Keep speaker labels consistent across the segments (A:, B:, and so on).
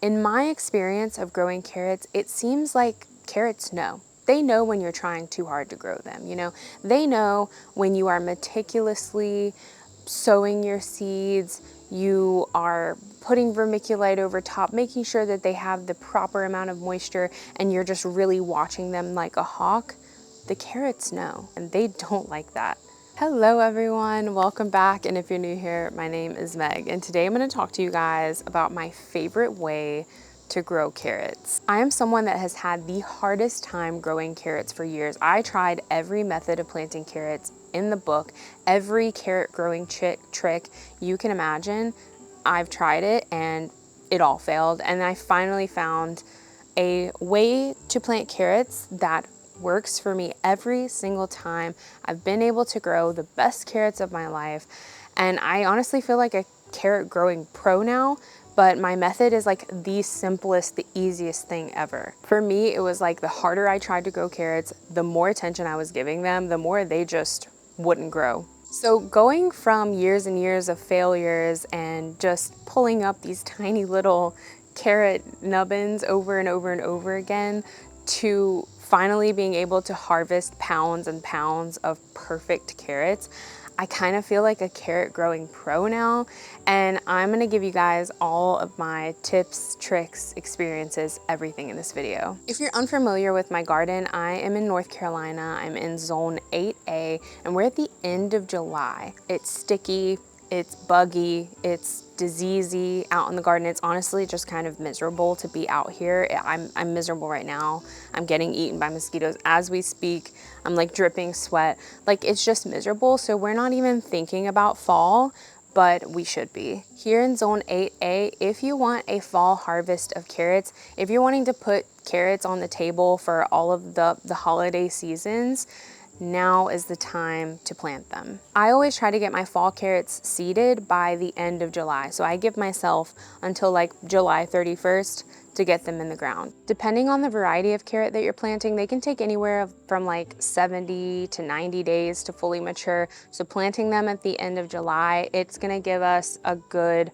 A: In my experience of growing carrots, it seems like carrots know. They know when you're trying too hard to grow them, you know? They know when you are meticulously sowing your seeds, you are putting vermiculite over top, making sure that they have the proper amount of moisture, and you're just really watching them like a hawk. The carrots know, and they don't like that. Hello everyone, welcome back, and if you're new here, my name is Meg, and today I'm going to talk to you guys about my favorite way to grow carrots. I am someone that has had the hardest time growing carrots for years. I tried every method of planting carrots in the book, every carrot growing trick you can imagine. I've tried it and it all failed, and I finally found a way to plant carrots that works for me every single time. I've been able to grow the best carrots of my life, and I honestly feel like a carrot growing pro now, but my method is like the simplest, the easiest thing ever. For me, it was like the harder I tried to grow carrots, the more attention I was giving them, the more they just wouldn't grow. So going from years and years of failures and just pulling up these tiny little carrot nubbins over and over and over again to finally being able to harvest pounds and pounds of perfect carrots, I kind of feel like a carrot growing pro now, and I'm gonna give you guys all of my tips, tricks, experiences, everything in this video. If you're unfamiliar with my garden, I am in North Carolina. I'm in zone 8A, and we're at the end of July. It's sticky, it's buggy, it's diseasey out in the garden. It's honestly just kind of miserable to be out here. I'm miserable right now. I'm getting eaten by mosquitoes as we speak. I'm like dripping sweat. Like, it's just miserable. So we're not even thinking about fall, but we should be. Here in zone 8A, if you want a fall harvest of carrots, if you're wanting to put carrots on the table for all of the holiday seasons, now is the time to plant them. I always try to get my fall carrots seeded by the end of July. So I give myself until like July 31st to get them in the ground. Depending on the variety of carrot that you're planting, they can take anywhere from like 70 to 90 days to fully mature. So planting them at the end of July, it's gonna give us a good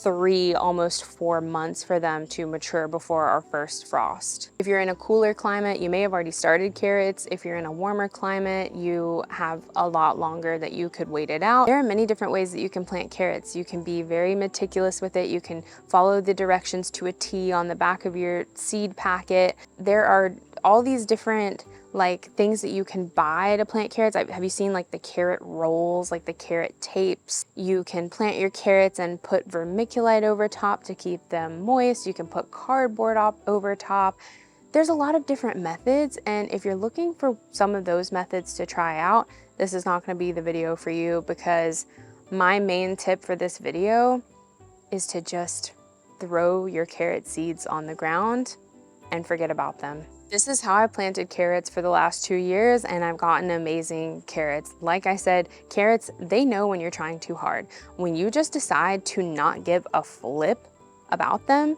A: 3, almost 4 months for them to mature before our first frost. If you're in a cooler climate, you may have already started carrots. If you're in a warmer climate, you have a lot longer that you could wait it out. There are many different ways that you can plant carrots. You can be very meticulous with it. You can follow the directions to a T on the back of your seed packet. There are all these different like things that you can buy to plant carrots. Have you seen like the carrot rolls, like the carrot tapes? You can plant your carrots and put vermiculite over top to keep them moist. You can put cardboard over top. There's a lot of different methods, and if you're looking for some of those methods to try out, this is not going to be the video for you, because my main tip for this video is to just throw your carrot seeds on the ground and forget about them. This is how I planted carrots for the last 2 years, and I've gotten amazing carrots. Like I said, carrots, they know when you're trying too hard. When you just decide to not give a flip about them,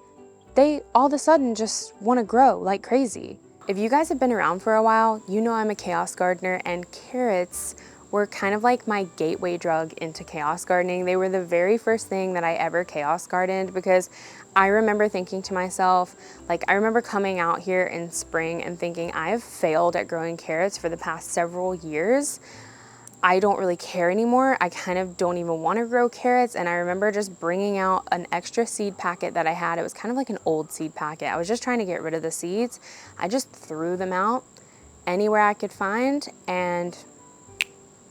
A: they all of a sudden just want to grow like crazy. If you guys have been around for a while, you know I'm a chaos gardener, and carrots were kind of like my gateway drug into chaos gardening. They were the very first thing that I ever chaos gardened, because I remember thinking to myself, like, I remember coming out here in spring and thinking, I have failed at growing carrots for the past several years. I don't really care anymore. I kind of don't even want to grow carrots. And I remember just bringing out an extra seed packet that I had. It was kind of like an old seed packet. I was just trying to get rid of the seeds. I just threw them out anywhere I could find, and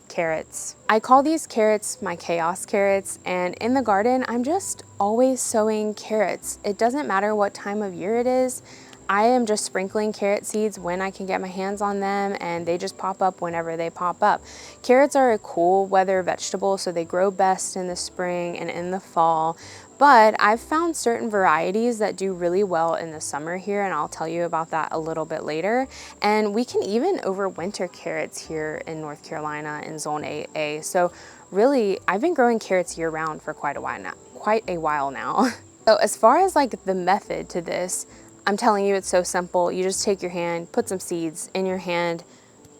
A: carrots. I call these carrots my chaos carrots, and in the garden, I'm just always sowing carrots. It doesn't matter what time of year it is. I am just sprinkling carrot seeds when I can get my hands on them, and they just pop up whenever they pop up. Carrots are a cool weather vegetable, so they grow best in the spring and in the fall. But I've found certain varieties that do really well in the summer here, and I'll tell you about that a little bit later. And we can even overwinter carrots here in North Carolina in zone 8A. So really, I've been growing carrots year round for quite a while now. So as far as like the method to this, I'm telling you, it's so simple. You just take your hand, put some seeds in your hand,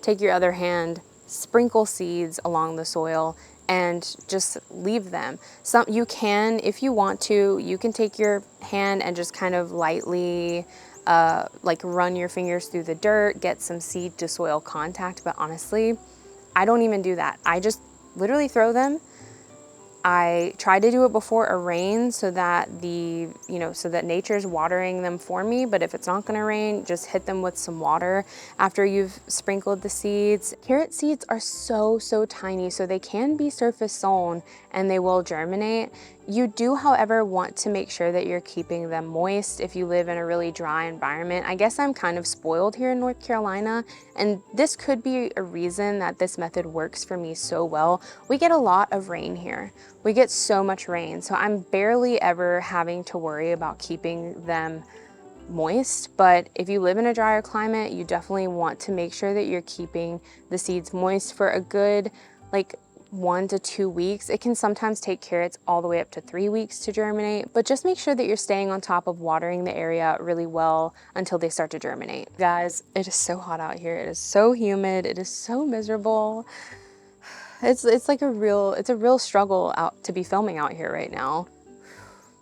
A: take your other hand, sprinkle seeds along the soil, and just leave them. Some you can, if you want to, you can take your hand and just kind of lightly like run your fingers through the dirt, get some seed to soil contact. But honestly, I don't even do that. I just literally throw them. I try to do it before a rain so that so that nature's watering them for me. But if it's not gonna rain, just hit them with some water after you've sprinkled the seeds. Carrot seeds are so tiny, so they can be surface sown and they will germinate. You do, however, want to make sure that you're keeping them moist if you live in a really dry environment. I guess I'm kind of spoiled here in North Carolina, and this could be a reason that this method works for me so well. We get a lot of rain here. We get so much rain, so I'm barely ever having to worry about keeping them moist. But if you live in a drier climate, you definitely want to make sure that you're keeping the seeds moist for a good, like, 1 to 2 weeks. It can sometimes take carrots all the way up to 3 weeks to germinate, but just make sure that you're staying on top of watering the area really well until they start to germinate. Guys, it is so hot out here. It is so humid. It is so miserable. It's like a real struggle out to be filming out here right now.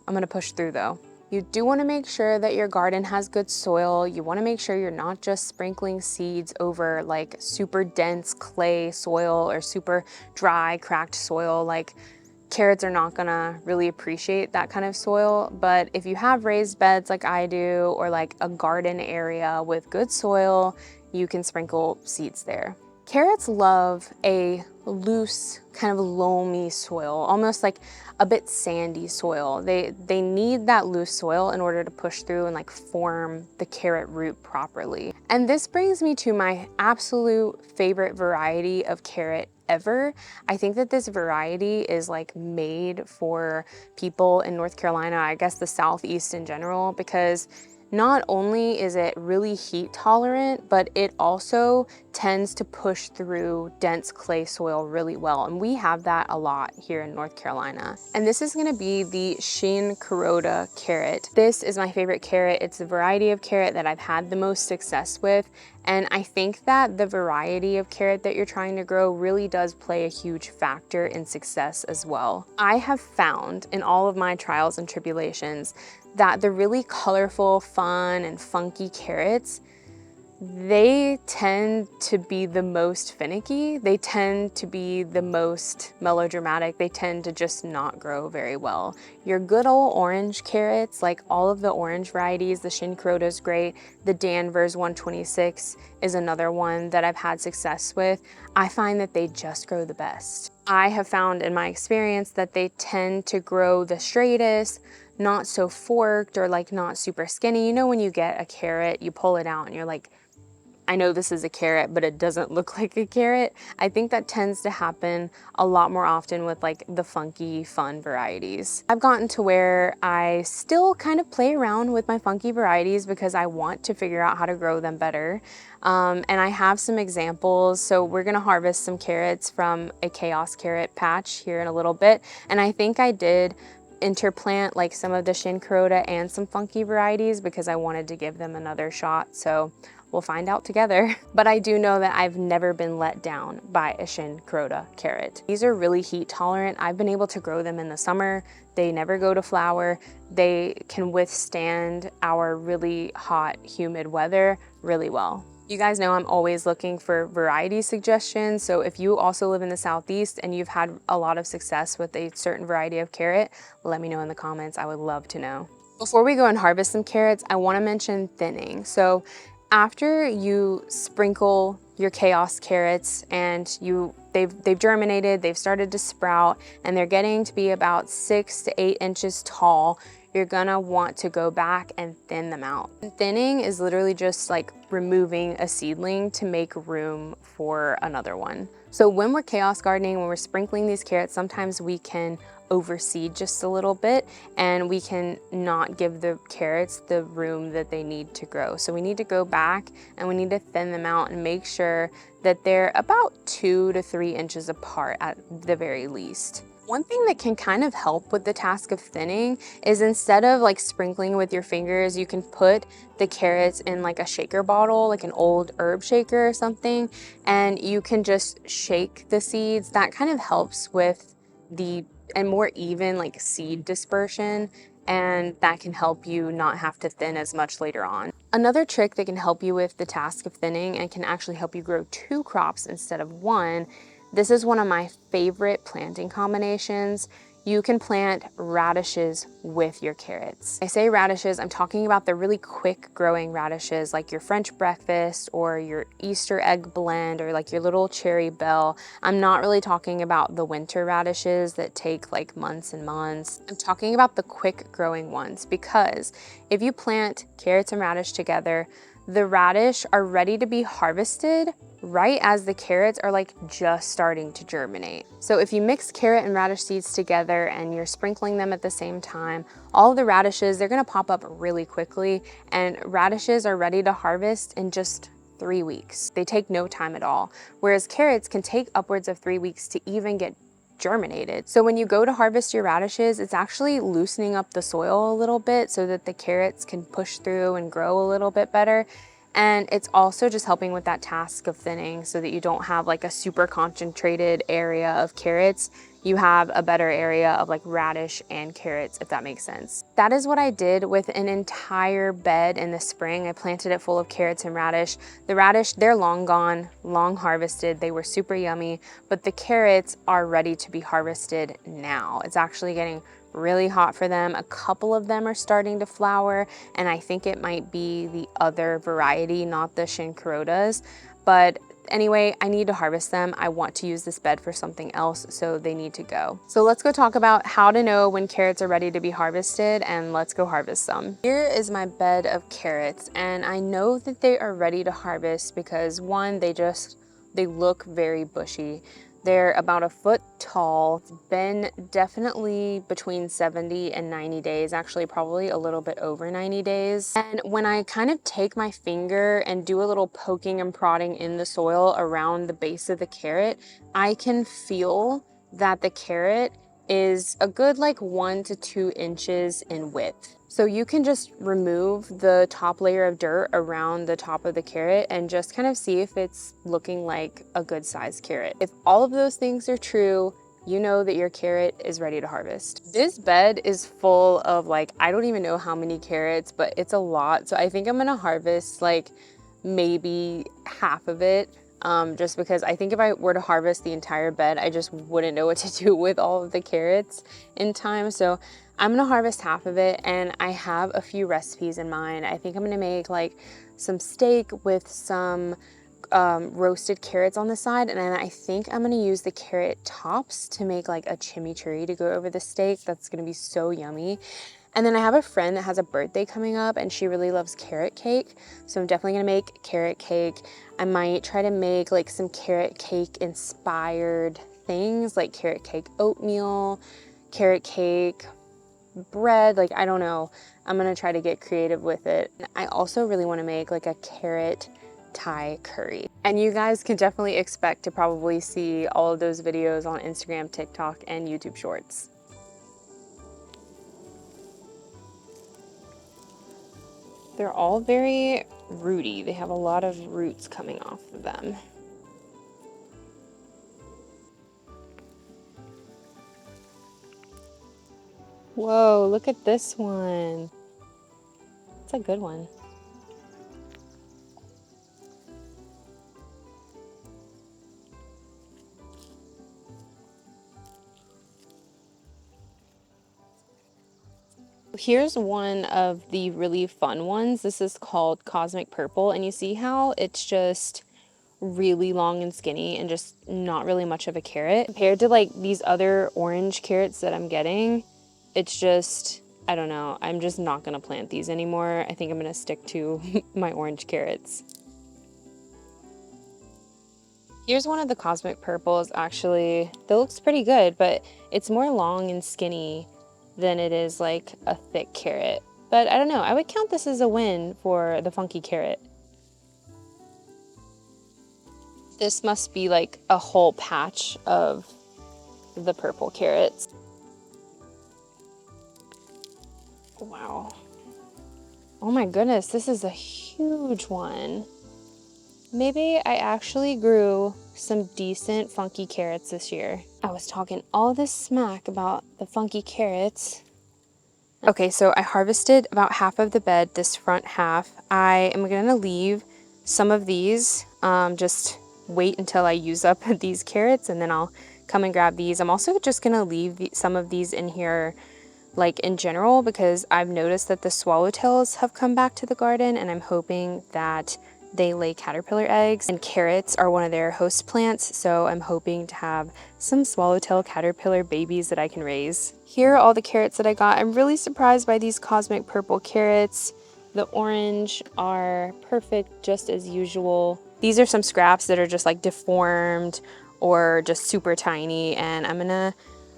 A: I'm gonna push through though. You do want to make sure that your garden has good soil. You want to make sure you're not just sprinkling seeds over like super dense clay soil or super dry, cracked soil. Like, carrots are not gonna really appreciate that kind of soil. But if you have raised beds like I do, or like a garden area with good soil, you can sprinkle seeds there. Carrots love a loose, kind of loamy soil, almost like a bit sandy soil. They need that loose soil in order to push through and like form the carrot root properly. And this brings me to my absolute favorite variety of carrot ever. I think that this variety is like made for people in North Carolina, I guess the Southeast in general, because not only is it really heat tolerant, but it also tends to push through dense clay soil really well. And we have that a lot here in North Carolina. And this is gonna be the Shin Kuroda carrot. This is my favorite carrot. It's the variety of carrot that I've had the most success with. And I think that the variety of carrot that you're trying to grow really does play a huge factor in success as well. I have found in all of my trials and tribulations that the really colorful, fun, and funky carrots, they tend to be the most finicky. They tend to be the most melodramatic. They tend to just not grow very well. Your good old orange carrots, like all of the orange varieties, the Shin Kuroda is great. The Danvers 126 is another one that I've had success with. I find that they just grow the best. I have found in my experience that they tend to grow the straightest, not so forked or like not super skinny. You know when you get a carrot, you pull it out and you're like, I know this is a carrot, but it doesn't look like a carrot. I think that tends to happen a lot more often with like the funky, fun varieties. I've gotten to where I still kind of play around with my funky varieties because I want to figure out how to grow them better. And I have some examples. So we're gonna harvest some carrots from a chaos carrot patch here in a little bit. And I think I did interplant like some of the Shin Kuroda and some funky varieties because I wanted to give them another shot. So we'll find out together. But I do know that I've never been let down by a Shin Kuroda carrot. These are really heat tolerant. I've been able to grow them in the summer. They never go to flower. They can withstand our really hot, humid weather really well. You guys know I'm always looking for variety suggestions. So if you also live in the Southeast and you've had a lot of success with a certain variety of carrot, let me know in the comments. I would love to know. Before we go and harvest some carrots, I want to mention thinning. So after you sprinkle your chaos carrots and they've germinated, they've started to sprout, and they're getting to be about 6 to 8 inches tall, you're gonna want to go back and thin them out. And thinning is literally just like removing a seedling to make room for another one. So when we're chaos gardening, when we're sprinkling these carrots, sometimes we can overseed just a little bit and we can not give the carrots the room that they need to grow. So we need to go back and we need to thin them out and make sure that they're about 2 to 3 inches apart at the very least. One thing that can kind of help with the task of thinning is instead of like sprinkling with your fingers, you can put the carrots in like a shaker bottle, like an old herb shaker or something, and you can just shake the seeds. That kind of helps with the and more even like seed dispersion, and that can help you not have to thin as much later on. Another trick that can help you with the task of thinning and can actually help you grow 2 crops instead of 1. This is one of my favorite planting combinations. You can plant radishes with your carrots. I say radishes, I'm talking about the really quick growing radishes like your French breakfast or your Easter egg blend or like your little cherry bell. I'm not really talking about the winter radishes that take like months and months. I'm talking about the quick growing ones, because if you plant carrots and radish together, the radish are ready to be harvested right as the carrots are like just starting to germinate. So if you mix carrot and radish seeds together and you're sprinkling them at the same time, all of the radishes, they're gonna pop up really quickly, and radishes are ready to harvest in just 3 weeks. They take no time at all, whereas carrots can take upwards of 3 weeks to even get germinated. So when you go to harvest your radishes, it's actually loosening up the soil a little bit so that the carrots can push through and grow a little bit better. And it's also just helping with that task of thinning so that you don't have like a super concentrated area of carrots. You have a better area of like radish and carrots, if that makes sense. That is what I did with an entire bed in the spring. I planted it full of carrots and radish. The radish, they're long gone, long harvested. They were super yummy, but the carrots are ready to be harvested now. It's actually getting really hot for them. A couple of them are starting to flower, and I think it might be the other variety, not the Shin Kurodas. But anyway, I need to harvest them. I want to use this bed for something else, so they need to go. So let's go talk about how to know when carrots are ready to be harvested, and let's go harvest some. Here is my bed of carrots, and I know that they are ready to harvest because one, they look very bushy. They're about a foot tall. It's been definitely between 70 and 90 days, actually probably a little bit over 90 days. And when I kind of take my finger and do a little poking and prodding in the soil around the base of the carrot, I can feel that the carrot is a good like 1 to 2 inches in width. So you can just remove the top layer of dirt around the top of the carrot and just kind of see if it's looking like a good sized carrot. If all of those things are true, you know that your carrot is ready to harvest. This bed is full of like, I don't even know how many carrots, but it's a lot. So I think I'm gonna harvest like maybe half of it. Just because I think if I were to harvest the entire bed, I just wouldn't know what to do with all of the carrots in time. So I'm gonna harvest half of it, and I have a few recipes in mind. I think I'm gonna make like some steak with some roasted carrots on the side, and then I think I'm gonna use the carrot tops to make like a chimichurri to go over the steak. That's gonna be so yummy. And then I have a friend that has a birthday coming up, and she really loves carrot cake. So I'm definitely gonna make carrot cake. I might try to make like some carrot cake inspired things like carrot cake oatmeal, carrot cake bread, like I don't know. I'm gonna try to get creative with it. I also really wanna make like a carrot Thai curry. And you guys can definitely expect to probably see all of those videos on Instagram, TikTok, and YouTube Shorts. They're all very rooty. They have a lot of roots coming off of them. Whoa, look at this one. It's a good one. Here's one of the really fun ones. This is called Cosmic Purple, and you see how it's just really long and skinny and just not really much of a carrot. Compared to like these other orange carrots that I'm getting, it's just, I don't know, I'm just not gonna plant these anymore. I think I'm gonna stick to my orange carrots. Here's one of the Cosmic Purples, actually. That looks pretty good, but it's more long and skinny than it is like a thick carrot. But I don't know, I would count this as a win for the funky carrot. This must be like a whole patch of the purple carrots. Wow. Oh my goodness, this is a huge one. Maybe I actually grew some decent funky carrots this year. I was talking all this smack about the funky carrots. Okay, so I harvested about half of the bed, this front half. I am gonna leave some of these, just wait until I use up these carrots and then I'll come and grab these. I'm also just gonna leave some of these in here like in general because I've noticed that the swallowtails have come back to the garden and I'm hoping that they lay caterpillar eggs, and carrots are one of their host plants, so I'm hoping to have some swallowtail caterpillar babies that I can raise. Here are all the carrots that I got. I'm really surprised by these cosmic purple carrots. The orange are perfect just as usual. These are some scraps that are just like deformed or just super tiny, and I'm gonna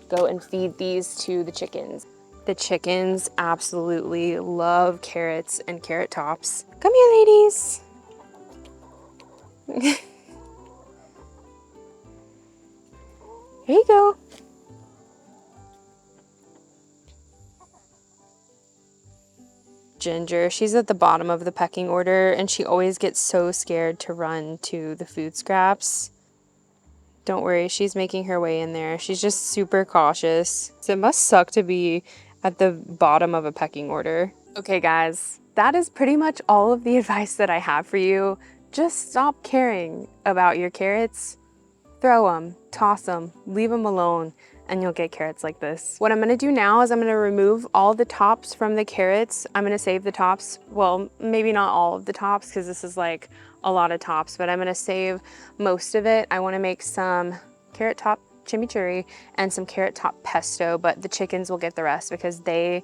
A: go and feed these to the chickens. The chickens absolutely love carrots and carrot tops. Come here, ladies. Here you go. Ginger, she's at the bottom of the pecking order and she always gets so scared to run to the food scraps. Don't worry, she's making her way in there. She's just super cautious. So it must suck to be at the bottom of a pecking order. Okay guys, that is pretty much all of the advice that I have for you. Just stop caring about your carrots. Throw them, toss them, leave them alone, and you'll get carrots like this. What I'm gonna do now is I'm gonna remove all the tops from the carrots. I'm gonna save the tops. Well, maybe not all of the tops because this is like a lot of tops, but I'm gonna save most of it. I wanna make some carrot top chimichurri and some carrot top pesto, but the chickens will get the rest because they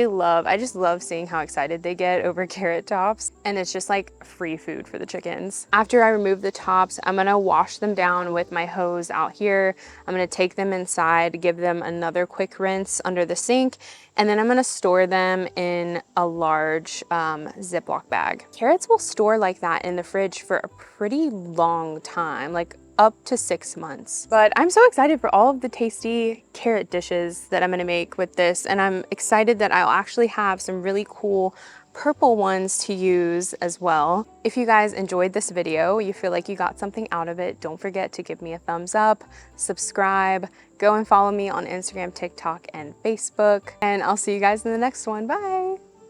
A: love, I just love seeing how excited they get over carrot tops, and it's just like free food for the chickens. After I remove the tops, I'm gonna wash them down with my hose out here. I'm gonna take them inside, give them another quick rinse under the sink, and then I'm gonna store them in a large Ziploc bag. Carrots will store like that in the fridge for a pretty long time, like up to 6 months. But I'm so excited for all of the tasty carrot dishes that I'm gonna make with this, and I'm excited that I'll actually have some really cool purple ones to use as well. If you guys enjoyed this video, you feel like you got something out of it, don't forget to give me a thumbs up, subscribe, go and follow me on Instagram, TikTok, and Facebook, and I'll see you guys in the next one. Bye!